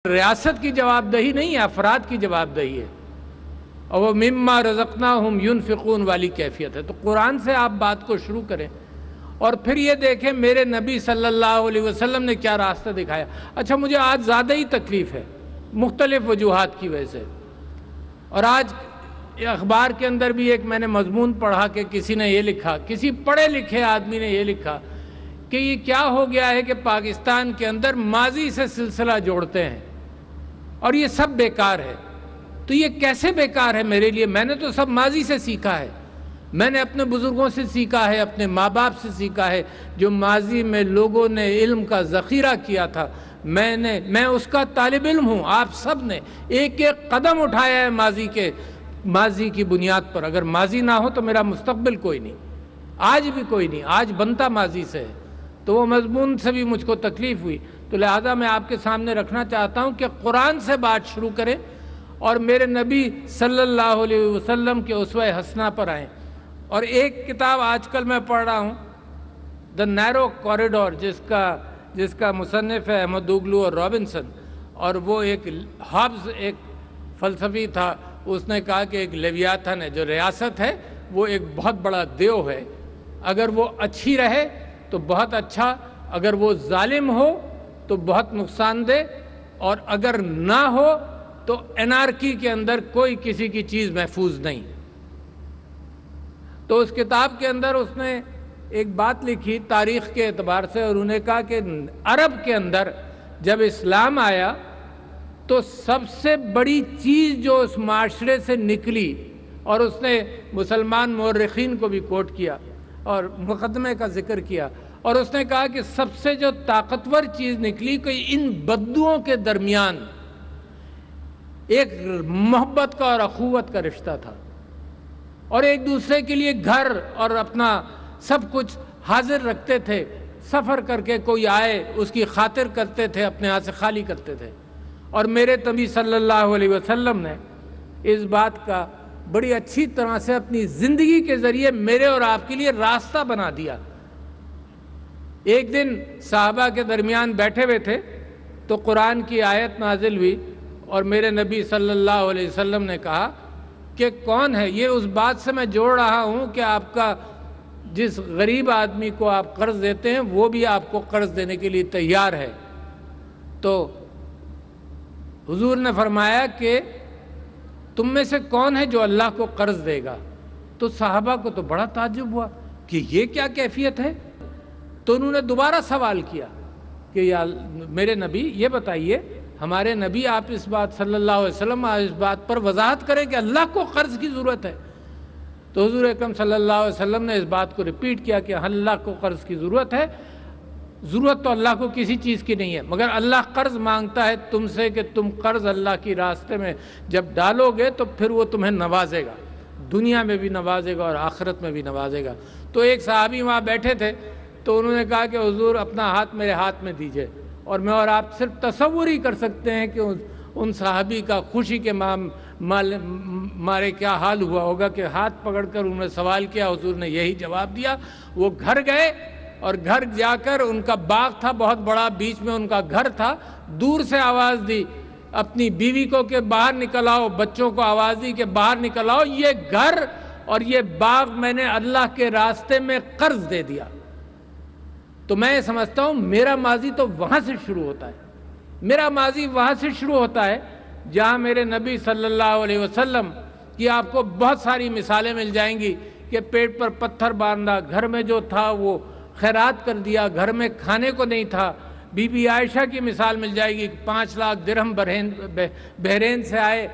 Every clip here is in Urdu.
ریاست کی جواب دہی نہیں ہے، افراد کی جواب دہی ہے، اور وہ مما رزقناہم ینفقون والی کیفیت ہے۔ تو قرآن سے آپ بات کو شروع کریں اور پھر یہ دیکھیں میرے نبی صلی اللہ علیہ وسلم نے کیا راستہ دکھایا۔ اچھا، مجھے آج زیادہ ہی تکلیف ہے مختلف وجوہات کی وجہ سے، اور آج اخبار کے اندر بھی ایک میں نے مضمون پڑھا کہ کسی نے یہ لکھا، کسی پڑھے لکھے آدمی نے یہ لکھا کہ یہ کیا ہو گیا ہے کہ پاکستان کے اندر ماضی سے سلسلہ جوڑتے ہیں اور یہ سب بیکار ہے۔ تو یہ کیسے بیکار ہے میرے لیے؟ میں نے تو سب ماضی سے سیکھا ہے، میں نے اپنے بزرگوں سے سیکھا ہے، اپنے ماں باپ سے سیکھا ہے، جو ماضی میں لوگوں نے علم کا ذخیرہ کیا تھا، میں اس کا طالب علم ہوں۔ آپ سب نے ایک ایک قدم اٹھایا ہے ماضی کی بنیاد پر۔ اگر ماضی نہ ہو تو میرا مستقبل کوئی نہیں، آج بھی کوئی نہیں، آج بنتا ماضی سے ہے۔ تو وہ مضمون سے بھی مجھ کو تکلیف ہوئی، تو لہذا میں آپ کے سامنے رکھنا چاہتا ہوں کہ قرآن سے بات شروع کریں اور میرے نبی صلی اللہ علیہ وسلم کے اسوہ حسنہ پر آئیں۔ اور ایک کتاب آج کل میں پڑھ رہا ہوں، دا نیرو کوریڈور، جس کا مصنف ہے احمد دوگلو اور رابنسن، اور وہ ایک ہابز ایک فلسفی تھا، اس نے کہا کہ ایک لیویاتھن ہے، جو ریاست ہے وہ ایک بہت بڑا دیو ہے، اگر وہ اچھی رہے تو بہت اچھا، اگر وہ ظالم ہو تو بہت نقصان دہ، اور اگر نہ ہو تو انارکی کے اندر کوئی کسی کی چیز محفوظ نہیں۔ تو اس کتاب کے اندر اس نے ایک بات لکھی تاریخ کے اعتبار سے، اور انہوں نے کہا کہ عرب کے اندر جب اسلام آیا تو سب سے بڑی چیز جو اس معاشرے سے نکلی، اور اس نے مسلمان مورخین کو بھی کوٹ کیا اور مقدمے کا ذکر کیا، اور اس نے کہا کہ سب سے جو طاقتور چیز نکلی کہ ان بدوؤں کے درمیان ایک محبت کا اور اخوت کا رشتہ تھا، اور ایک دوسرے کے لیے گھر اور اپنا سب کچھ حاضر رکھتے تھے، سفر کر کے کوئی آئے اس کی خاطر کرتے تھے، اپنے ہاتھ سے خالی کرتے تھے۔ اور میرے نبی صلی اللہ علیہ وسلم نے اس بات کا بڑی اچھی طرح سے اپنی زندگی کے ذریعے میرے اور آپ کے لیے راستہ بنا دیا۔ ایک دن صحابہ کے درمیان بیٹھے ہوئے تھے تو قرآن کی آیت نازل ہوئی، اور میرے نبی صلی اللہ علیہ وسلم نے کہا کہ کون ہے یہ؟ اس بات سے میں جوڑ رہا ہوں کہ آپ کا جس غریب آدمی کو آپ قرض دیتے ہیں وہ بھی آپ کو قرض دینے کے لیے تیار ہے۔ تو حضور نے فرمایا کہ تم میں سے کون ہے جو اللہ کو قرض دے گا؟ تو صحابہ کو تو بڑا تعجب ہوا کہ یہ کیا کیفیت ہے؟ تو انہوں نے دوبارہ سوال کیا کہ یا میرے نبی یہ بتائیے، ہمارے نبی آپ اس بات صلی اللہ علیہ وسلم اس بات پر وضاحت کریں کہ اللہ کو قرض کی ضرورت ہے۔ تو حضور اکرم صلی اللہ علیہ وسلم نے اس بات کو ریپیٹ کیا کہ اللہ کو قرض کی ضرورت ہے، ضرورت تو اللہ کو کسی چیز کی نہیں ہے، مگر اللہ قرض مانگتا ہے تم سے کہ تم قرض اللہ کی راستے میں جب ڈالو گے تو پھر وہ تمہیں نوازے گا، دنیا میں بھی نوازے گا اور آخرت میں بھی نوازے گا۔ تو ایک صحابی وہاں بیٹھے تھے، تو انہوں نے کہا کہ حضور اپنا ہاتھ میرے ہاتھ میں دیجئے، اور میں اور آپ صرف تصور ہی کر سکتے ہیں کہ ان صحابی کا خوشی کے مارے کیا حال ہوا ہوگا کہ ہاتھ پکڑ کر انہوں نے سوال کیا، حضور نے یہی جواب دیا۔ وہ گھر گئے، اور گھر جا کر ان کا باغ تھا بہت بڑا، بیچ میں ان کا گھر تھا، دور سے آواز دی اپنی بیوی کو کہ باہر نکل آؤ، بچوں کو آواز دی کہ باہر نکل آؤ، یہ گھر اور یہ باغ میں نے اللہ کے راستے میں قرض دے دیا۔ تو میں یہ سمجھتا ہوں میرا ماضی تو وہاں سے شروع ہوتا ہے، میرا ماضی وہاں سے شروع ہوتا ہے جہاں میرے نبی صلی اللہ علیہ وسلم کی آپ کو بہت ساری مثالیں مل جائیں گی کہ پیٹ پر پتھر باندھا، گھر میں جو تھا وہ خیرات کر دیا، گھر میں کھانے کو نہیں تھا۔ بی بی عائشہ کی مثال مل جائے گی، 5 لاکھ درہم بحرین سے آئے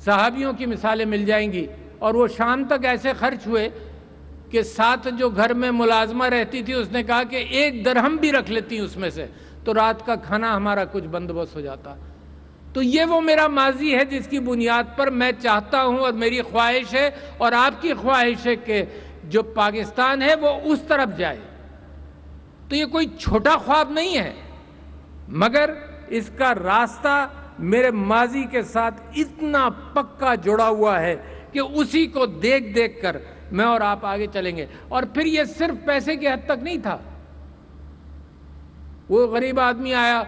صحابیوں کی مثالیں مل جائیں گی، اور وہ شام تک ایسے خرچ ہوئے کہ ساتھ جو گھر میں ملازمہ رہتی تھی اس نے کہا کہ 1 درہم بھی رکھ لیتی اس میں سے تو رات کا کھانا ہمارا کچھ بندوبست ہو جاتا۔ تو یہ وہ میرا ماضی ہے جس کی بنیاد پر میں چاہتا ہوں، اور میری خواہش ہے اور آپ کی خواہش ہے کہ جو پاکستان ہے وہ اس طرف جائے۔ تو یہ کوئی چھوٹا خواب نہیں ہے، مگر اس کا راستہ میرے ماضی کے ساتھ اتنا پکا جڑا ہوا ہے کہ اسی کو دیکھ دیکھ کر میں اور آپ آگے چلیں گے۔ اور پھر یہ صرف پیسے کی حد تک نہیں تھا، وہ غریب آدمی آیا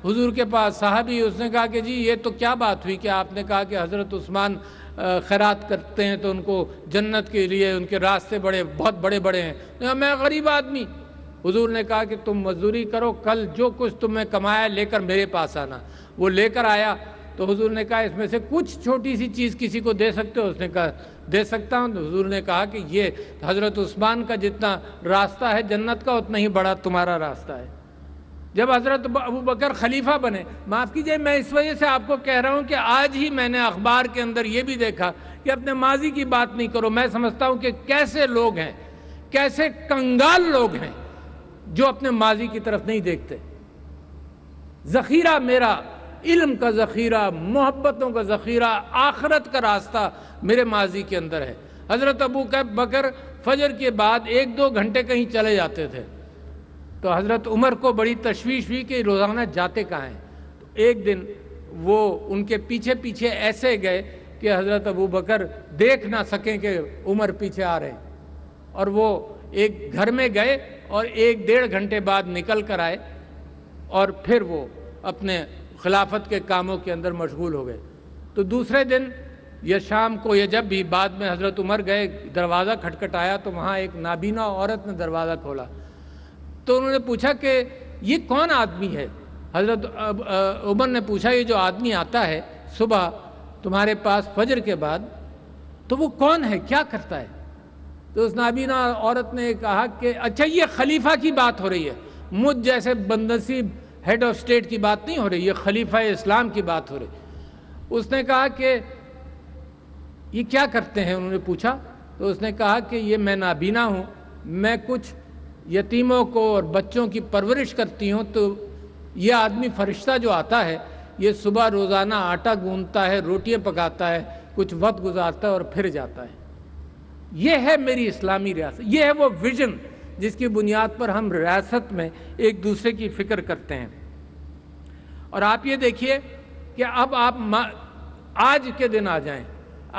حضور کے پاس صحابی، اس نے کہا کہ جی یہ تو کیا بات ہوئی کہ آپ نے کہا کہ حضرت عثمان خیرات کرتے ہیں تو ان کو جنت کے لیے ان کے راستے بہت بڑے بڑے ہیں، میں غریب آدمی۔ حضور نے کہا کہ تم مزدوری کرو، کل جو کچھ تم نے کمایا لے کر میرے پاس آنا۔ وہ لے کر آیا تو حضور نے کہا اس میں سے کچھ چھوٹی سی چیز کسی کو دے سکتے ہو؟ اس نے کہا دے سکتا ہوں۔ تو حضور نے کہا کہ یہ حضرت عثمان کا جتنا راستہ ہے جنت کا اتنا ہی بڑا تمہارا راستہ ہے۔ جب حضرت ابو بکر خلیفہ بنے، معاف کیجئے میں اس وجہ سے آپ کو کہہ رہا ہوں کہ آج ہی میں نے اخبار کے اندر یہ بھی دیکھا کہ اپنے ماضی کی بات نہیں کرو۔ میں سمجھتا ہوں کہ کیسے لوگ ہیں، کیسے کنگال لوگ ہیں جو اپنے ماضی کی طرف نہیں دیکھتے۔ ذخیرہ میرا علم کا ذخیرہ، محبتوں کا ذخیرہ، آخرت کا راستہ میرے ماضی کے اندر ہے۔ حضرت ابو بکر فجر کے بعد 1-2 گھنٹے کہیں چلے جاتے تھے، تو حضرت عمر کو بڑی تشویش ہوئی کہ روزانہ جاتے کہاں ہیں۔ تو ایک دن وہ ان کے پیچھے پیچھے ایسے گئے کہ حضرت ابو بکر دیکھ نہ سکیں کہ عمر پیچھے آ رہے ہیں، اور وہ ایک گھر میں گئے اور 1-1.5 گھنٹے بعد نکل کر آئے، اور پھر وہ اپنے خلافت کے کاموں کے اندر مشغول ہو گئے۔ تو دوسرے دن یا شام کو یا جب بھی بعد میں حضرت عمر گئے، دروازہ کھٹکھٹایا تو وہاں ایک نابینا عورت نے دروازہ کھولا۔ تو انہوں نے پوچھا کہ یہ کون آدمی ہے؟ حضرت عمر نے پوچھا یہ جو آدمی آتا ہے صبح تمہارے پاس فجر کے بعد، تو وہ کون ہے، کیا کرتا ہے؟ تو اس نابینا عورت نے کہا کہ اچھا یہ خلیفہ کی بات ہو رہی ہے، مجھ جیسے بدنصیب ہیڈ آف اسٹیٹ کی بات نہیں ہو رہی، یہ خلیفہ اسلام کی بات ہو رہی۔ اس نے کہا کہ یہ کیا کرتے ہیں؟ انہوں نے پوچھا تو اس نے کہا کہ یہ میں نابینا ہوں، میں کچھ یتیموں کو اور بچوں کی پرورش کرتی ہوں، تو یہ آدمی فرشتہ جو آتا ہے یہ صبح روزانہ آٹا گوندتا ہے، روٹیاں پکاتا ہے، کچھ وقت گزارتا ہے اور پھر جاتا ہے۔ یہ ہے میری اسلامی ریاست، یہ ہے وہ ویژن جس کی بنیاد پر ہم ریاست میں ایک دوسرے کی فکر کرتے ہیں۔ اور آپ یہ دیکھیے کہ اب آپ آج کے دن آ جائیں،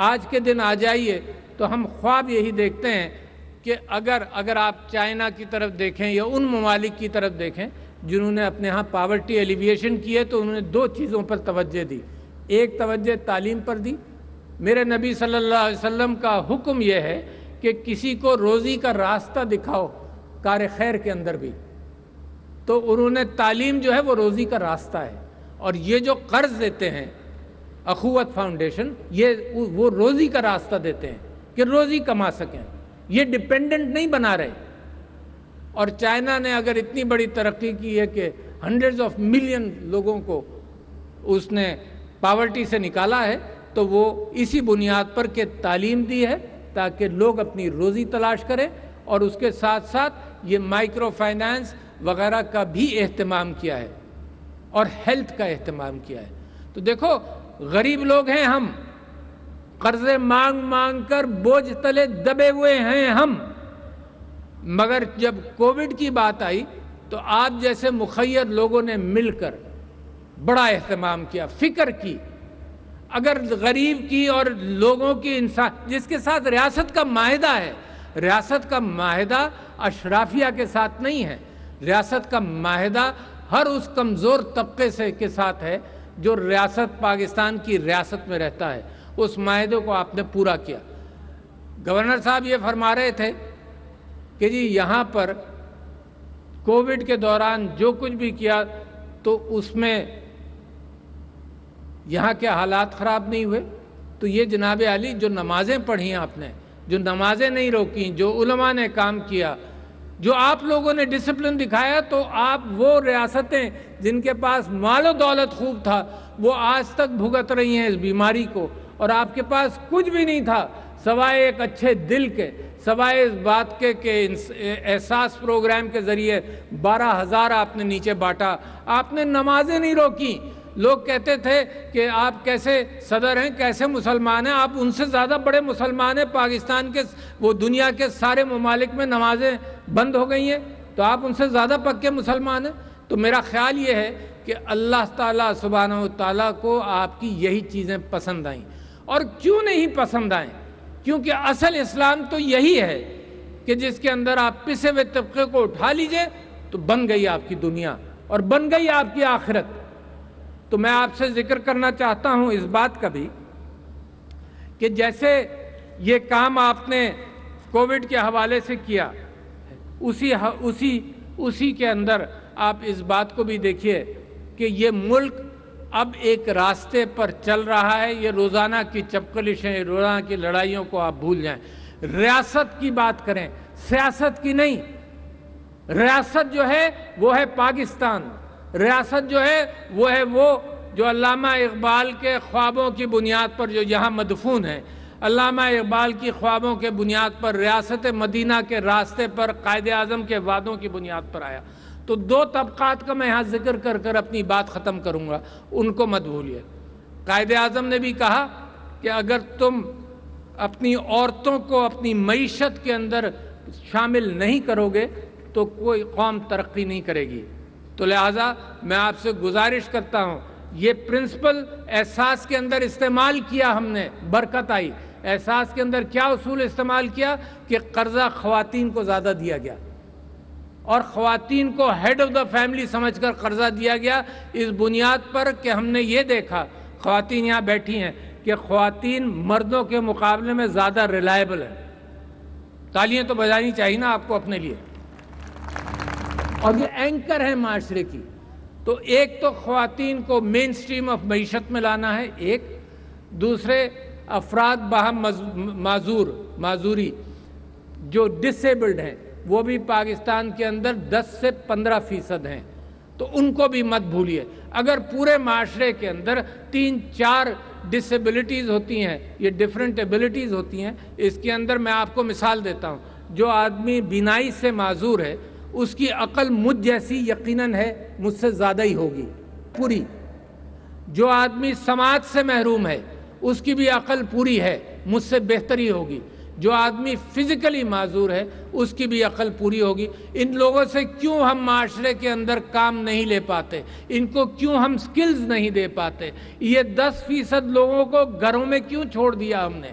آج کے دن آ جائیے تو ہم خواب یہی دیکھتے ہیں کہ اگر آپ چائنا کی طرف دیکھیں یا ان ممالک کی طرف دیکھیں جنہوں نے اپنے ہاں پاورٹی ایلیویشن کی ہے، تو انہوں نے 2 چیزوں پر توجہ دی۔ ایک توجہ تعلیم پر دی۔ میرے نبی صلی اللہ علیہ وسلم کا حکم یہ ہے کہ کسی کو روزی کا راستہ دکھاؤ کار خیر کے اندر بھی، تو انہوں نے تعلیم جو ہے وہ روزی کا راستہ ہے۔ اور یہ جو قرض دیتے ہیں اخوت فاؤنڈیشن، یہ وہ روزی کا راستہ دیتے ہیں کہ روزی کما سکیں، یہ ڈیپینڈنٹ نہیں بنا رہے۔ اور چائنا نے اگر اتنی بڑی ترقی کی ہے کہ ہنڈریڈز آف ملین لوگوں کو اس نے پاورٹی سے نکالا ہے، تو وہ اسی بنیاد پر کہ تعلیم دی ہے تاکہ لوگ اپنی روزی تلاش کریں، اور اس کے ساتھ ساتھ یہ مائکرو فائنانس وغیرہ کا بھی اہتمام کیا ہے اور ہیلتھ کا اہتمام کیا ہے۔ تو دیکھو غریب لوگ ہیں ہم، قرضے مانگ مانگ کر بوجھ تلے دبے ہوئے ہیں ہم، مگر جب کووڈ کی بات آئی تو آپ جیسے مخیر لوگوں نے مل کر بڑا اہتمام کیا، فکر کی۔ اگر غریب کی اور لوگوں کی انسان جس کے ساتھ ریاست کا معاہدہ ہے، ریاست کا معاہدہ اشرافیہ کے ساتھ نہیں ہے، ریاست کا معاہدہ ہر اس کمزور طبقے سے کے ساتھ ہے جو ریاست پاکستان کی ریاست میں رہتا ہے۔ اس معاہدے کو آپ نے پورا کیا۔ گورنر صاحب یہ فرما رہے تھے کہ جی یہاں پر کووڈ کے دوران جو کچھ بھی کیا تو اس میں یہاں کے حالات خراب نہیں ہوئے۔ تو یہ جناب علی جو نمازیں پڑھی آپ نے، جو نمازیں نہیں روکیں، جو علماء نے کام کیا، جو آپ لوگوں نے ڈسپلن دکھایا، تو آپ وہ ریاستیں جن کے پاس مال و دولت خوب تھا وہ آج تک بھگت رہی ہیں اس بیماری کو، اور آپ کے پاس کچھ بھی نہیں تھا سوائے ایک اچھے دل کے، سوائے اس بات کے کہ احساس پروگرام کے ذریعے 12,000 آپ نے نیچے بانٹا۔ آپ نے نمازیں نہیں روکیں۔ لوگ کہتے تھے کہ آپ کیسے صدر ہیں، کیسے مسلمان ہیں، آپ ان سے زیادہ بڑے مسلمان ہیں۔ پاکستان کے وہ دنیا کے سارے ممالک میں نمازیں بند ہو گئی ہیں، تو آپ ان سے زیادہ پکے مسلمان ہیں۔ تو میرا خیال یہ ہے کہ اللہ تعالیٰ سبحانہ و تعالیٰ کو آپ کی یہی چیزیں پسند آئیں۔ اور کیوں نہیں پسند آئیں؟ کیونکہ اصل اسلام تو یہی ہے کہ جس کے اندر آپ پسے ہوئے طبقے کو اٹھا لیجئے تو بن گئی آپ کی دنیا اور بن گئی آپ کی آخرت۔ تو میں آپ سے ذکر کرنا چاہتا ہوں اس بات کا بھی کہ جیسے یہ کام آپ نے کووڈ کے حوالے سے کیا، اسی کے اندر آپ اس بات کو بھی دیکھیے کہ یہ ملک اب ایک راستے پر چل رہا ہے۔ یہ روزانہ کی چپکلشیں، روزانہ کی لڑائیوں کو آپ بھول جائیں، ریاست کی بات کریں، سیاست کی نہیں۔ ریاست جو ہے وہ ہے پاکستان، ریاست جو ہے وہ جو علامہ اقبال کے خوابوں کی بنیاد پر جو یہاں مدفون ہے، علامہ اقبال کی خوابوں کے بنیاد پر، ریاست مدینہ کے راستے پر، قائد اعظم کے وعدوں کی بنیاد پر آیا۔ تو دو طبقات کا میں یہاں ذکر کر اپنی بات ختم کروں گا، ان کو مت بھولیے۔ قائد اعظم نے بھی کہا کہ اگر تم اپنی عورتوں کو اپنی معیشت کے اندر شامل نہیں کرو گے تو کوئی قوم ترقی نہیں کرے گی۔ تو لہٰذا میں آپ سے گزارش کرتا ہوں، یہ پرنسپل احساس کے اندر استعمال کیا ہم نے، برکت آئی۔ احساس کے اندر کیا اصول استعمال کیا کہ قرضہ خواتین کو زیادہ دیا گیا، اور خواتین کو ہیڈ آف دا فیملی سمجھ کر قرضہ دیا گیا، اس بنیاد پر کہ ہم نے یہ دیکھا، خواتین یہاں بیٹھی ہیں، کہ خواتین مردوں کے مقابلے میں زیادہ ریلائبل ہیں۔ تالیاں تو بجانی چاہیے نا آپ کو اپنے لیے، اور یہ اینکر ہیں معاشرے کی۔ تو ایک تو خواتین کو مین سٹریم آف معیشت میں لانا ہے، ایک دوسرے افراد باہم معذوری جو ڈسیبلڈ ہیں وہ بھی پاکستان کے اندر 10 سے 15% ہیں، تو ان کو بھی مت بھولیے۔ اگر پورے معاشرے کے اندر 3-4 ڈسیبلٹیز ہوتی ہیں، یہ ڈیفرنٹ ایبلٹیز ہوتی ہیں، اس کے اندر میں آپ کو مثال دیتا ہوں، جو آدمی بینائی سے معذور ہے اس کی عقل مجھ جیسی یقیناً ہے، مجھ سے زیادہ ہی ہوگی پوری۔ جو آدمی سماعت سے محروم ہے اس کی بھی عقل پوری ہے، مجھ سے بہتر ہی ہوگی۔ جو آدمی فزیکلی معذور ہے اس کی بھی عقل پوری ہوگی۔ ان لوگوں سے کیوں ہم معاشرے کے اندر کام نہیں لے پاتے؟ ان کو کیوں ہم سکلز نہیں دے پاتے؟ یہ 10% لوگوں کو گھروں میں کیوں چھوڑ دیا ہم نے؟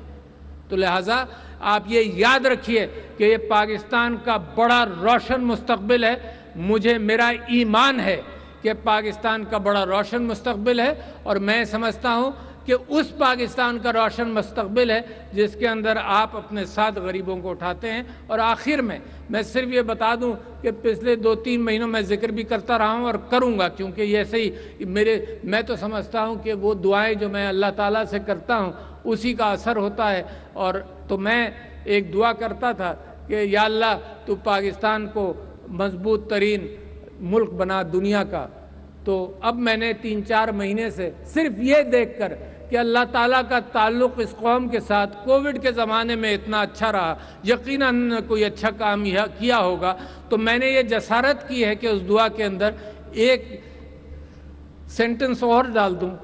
تو لہٰذا آپ یہ یاد رکھیے کہ یہ پاکستان کا بڑا روشن مستقبل ہے۔ میرا ایمان ہے کہ پاکستان کا بڑا روشن مستقبل ہے، اور میں سمجھتا ہوں کہ اس پاکستان کا روشن مستقبل ہے جس کے اندر آپ اپنے ساتھ غریبوں کو اٹھاتے ہیں۔ اور آخر میں صرف یہ بتا دوں کہ پچھلے 2-3 مہینوں میں ذکر بھی کرتا رہا ہوں اور کروں گا، کیونکہ یہ ایسے ہی میں تو سمجھتا ہوں کہ وہ دعائیں جو میں اللہ تعالیٰ سے کرتا ہوں اسی کا اثر ہوتا ہے۔ اور تو میں ایک دعا کرتا تھا کہ یا اللہ تو پاکستان کو مضبوط ترین ملک بنا دنیا کا۔ تو اب میں نے 3-4 مہینے سے صرف یہ دیکھ کر کہ اللہ تعالیٰ کا تعلق اس قوم کے ساتھ کووڈ کے زمانے میں اتنا اچھا رہا، یقیناً کوئی اچھا کام کیا ہوگا، تو میں نے یہ جسارت کی ہے کہ اس دعا کے اندر ایک سینٹنس اور ڈال دوں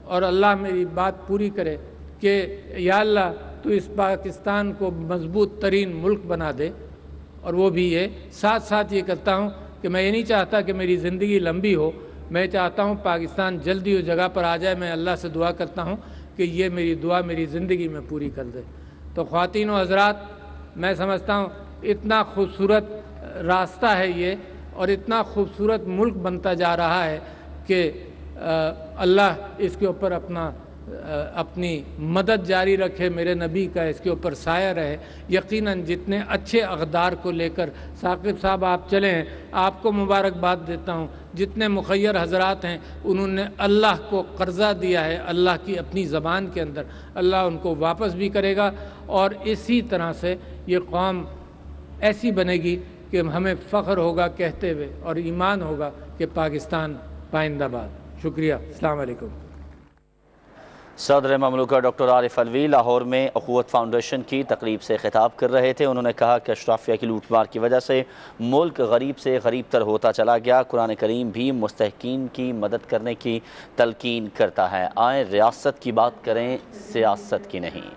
اور اللہ میری بات پوری کرے کہ یا اللہ تو اس پاکستان کو مضبوط ترین ملک بنا دے۔ اور وہ بھی یہ ساتھ یہ کرتا ہوں کہ میں یہ نہیں چاہتا کہ میری زندگی لمبی ہو، میں چاہتا ہوں پاکستان جلدی اس جگہ پر آ جائے۔ میں اللہ سے دعا کرتا ہوں کہ یہ میری دعا میری زندگی میں پوری کر دے۔ تو خواتین و حضرات، میں سمجھتا ہوں اتنا خوبصورت راستہ ہے یہ، اور اتنا خوبصورت ملک بنتا جا رہا ہے کہ اللہ اس کے اوپر اپنی مدد جاری رکھے، میرے نبی کا اس کے اوپر سایہ رہے۔ یقیناً جتنے اچھے اقدار کو لے کر ثاقب صاحب آپ چلے ہیں، آپ کو مبارکباد دیتا ہوں۔ جتنے مخیر حضرات ہیں انہوں نے اللہ کو قرضہ دیا ہے، اللہ کی اپنی زبان کے اندر، اللہ ان کو واپس بھی کرے گا، اور اسی طرح سے یہ قوم ایسی بنے گی کہ ہمیں فخر ہوگا کہتے ہوئے، اور ایمان ہوگا کہ پاکستان پائندہ باد۔ شکریہ، السلام علیکم۔ صدر مملکہ ڈاکٹر عارف علوی لاہور میں اخوت فاؤنڈیشن کی تقریب سے خطاب کر رہے تھے۔ انہوں نے کہا کہ اشرافیہ کی لوٹ مار کی وجہ سے ملک غریب سے غریب تر ہوتا چلا گیا۔ قرآن کریم بھی مستحقین کی مدد کرنے کی تلقین کرتا ہے۔ آئیں ریاست کی بات کریں، سیاست کی نہیں۔